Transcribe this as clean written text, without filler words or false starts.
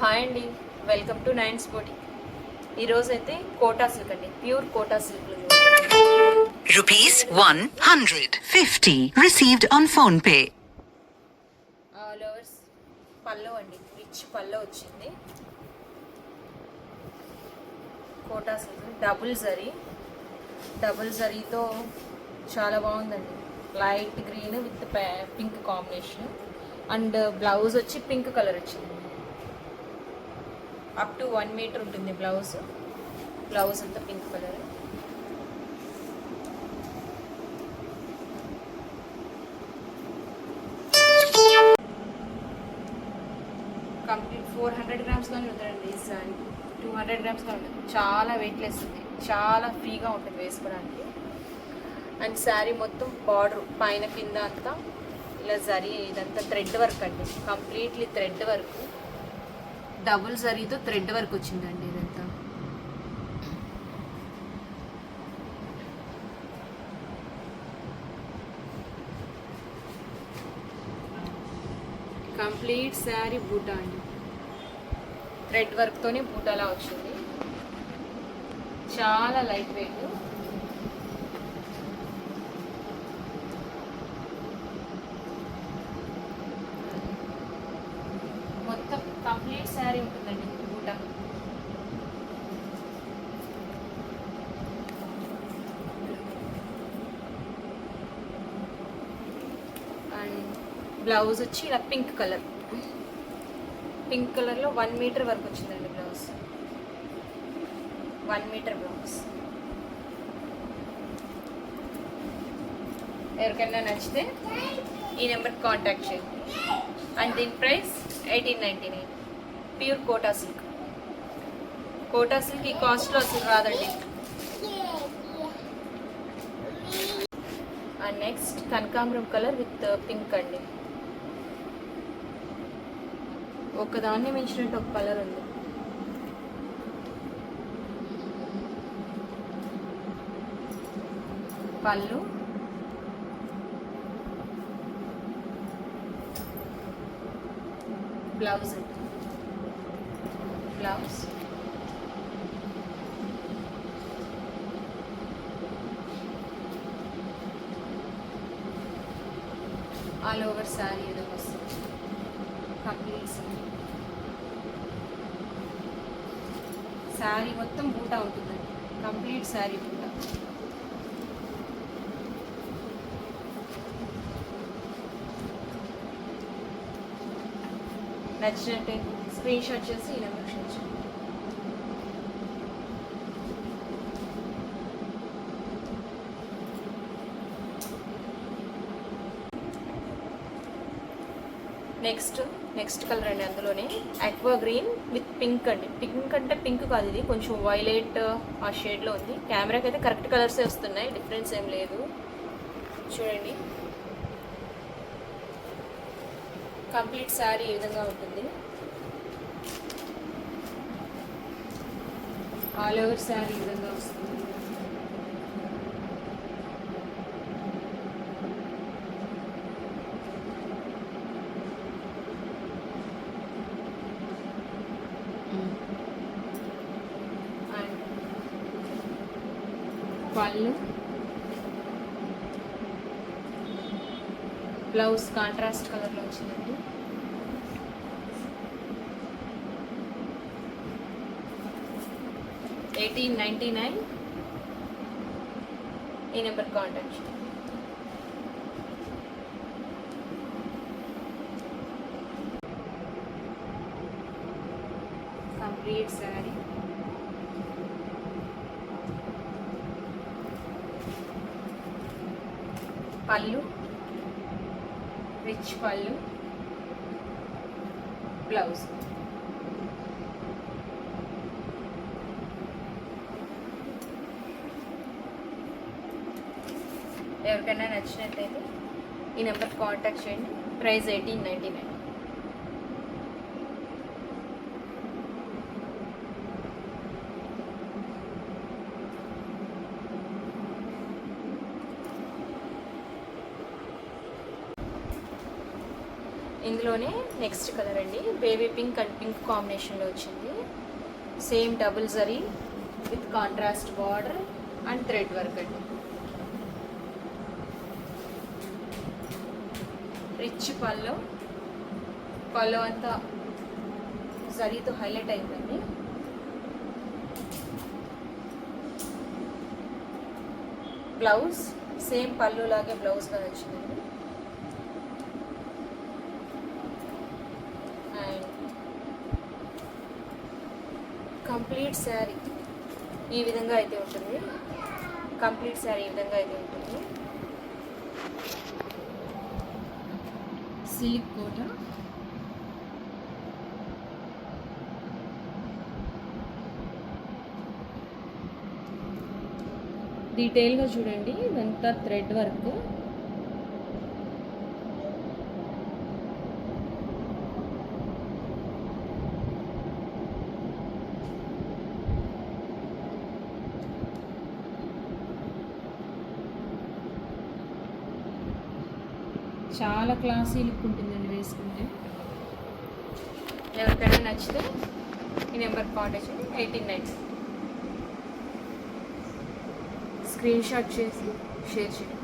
Hi అండి, welcome to nines boutique. ఈరోజైతే Kota silk అండి, pure Kota silk Rupees 150 received on phone pay. All overs pallu అండి, rich పల్లో వచ్చింది. Quota silk double జరీతో చాలా బాగుందండి. Light green with pink combination and blouse వచ్చి పింక్ కలర్ వచ్చింది. అప్ టు 1 మీటర్ ఉంటుంది బ్లౌజ్ అంతా పింక్ కలర్. కంప్లీట్ 400 గ్రామ్స్గానే ఉంటుందండి ఈ శారీ. 200 గ్రామ్స్గా ఉంటుంది. చాలా వెయిట్లెస్ ఉంది, చాలా ఫ్రీగా ఉంటుంది వేసుకోవడానికి. అండ్ శారీ మొత్తం బార్డర్ పైన కింద అంతా ఇలా జరీ, ఇదంతా థ్రెడ్ వర్క్ అండి, కంప్లీట్లీ థ్రెడ్ వర్క్. డబుల్ జరీతో థ్రెడ్ వర్క్ వచ్చిందండి ఇదంతా. కంప్లీట్ శారీ బూటా అండి, థ్రెడ్ వర్క్తోనే బూటాలా వచ్చింది. చాలా లైట్ వెయిట్. మొత్తం కంప్లీట్ శారీ ఉంటుందండి బూటా. అండ్ బ్లౌజ్ వచ్చి ఇలా పింక్ కలర్లో 1 మీటర్ వరకు వచ్చిందండి బ్లౌజ్. 1 metre blouse. ఎవరికైనా నచ్చితే ఈ నెంబర్కి కాంటాక్ట్ చేయండి. అండ్ దీని ప్రైస్ 1899. ప్యూర్ కోటా సిల్క్ ఈ కాస్ట్లో అసలు రాదండి. అండ్ నెక్స్ట్ కనకాంబరం కలర్ విత్ పింక్ అండి. ఒకదాన్ని మించినట్టు ఒక కలర్ ఉంది. పళ్ళు, బ్లౌజ్ ఆల్ ఓవర్ శారీ ఏదో వస్తుంది. కంప్లీట్ శారీ మొత్తం బూటా ఉంటుందండి, కంప్లీట్ శారీ బూటా. నచ్చినట్టే స్క్రీన్ షాట్ చేసి ఈ నెంబర్కి షేర్ చేయండి. నెక్స్ట్ కలర్ అండి, అందులోనే ఆక్వా గ్రీన్ విత్ పింక్ అండి. పింక్ అంటే పింక్ కాదు, ఇది కొంచెం వైలెట్ ఆ షేడ్లో ఉంది. కెమెరాకి అయితే కరెక్ట్ కలర్సే వస్తున్నాయి, డిఫరెన్స్ ఏం లేదు. చూడండి, కంప్లీట్ శారీ ఈ విధంగా ఉంటుంది. ఆల్ ఓవర్ శారీ ఈ విధంగా వస్తుంది. అండ్ పళ్ళు, బ్లౌజ్ కాంట్రాస్ట్ కలర్లో వచ్చిందండి. $1899. ఈ నెంబర్ కాంటాక్ట్ చేయండి. కంప్లీట్ శారీ పళ్ళు, రిచ్ పళ్ళు, బ్లౌజ్. ఎవరికైనా నచ్చినట్లయితే ఈ నెంబర్కి కాంటాక్ట్ చేయండి. ప్రైస్ 1899. ఇందులోనే నెక్స్ట్ కలర్ అండి, బేబీ పింక్ అండ్ పింక్ కాంబినేషన్లో వచ్చింది. Same double zari with contrast border and thread work అండి. రిచ్ పళ్ళు అంతా జరీతో హైలైట్ అయిందండి. బ్లౌజ్ సేమ్ పళ్ళు లాగే బ్లౌజ్గా వచ్చిందండి. అండ్ కంప్లీట్ శారీ ఈ విధంగా అయితే ఉంటుంది. సిల్క్ కోట, డీటెయిల్గా చూడండి, ఇదంతా థ్రెడ్ వర్క్. చాలా క్లాసీ లుక్ ఉంటుందండి వేసుకుంటే. ఎవరికైనా నచ్చితే ఈ నెంబర్ కాంటాక్ట్ చేయండి. 1890 స్క్రీన్ షాట్ చేసి షేర్ చేయండి.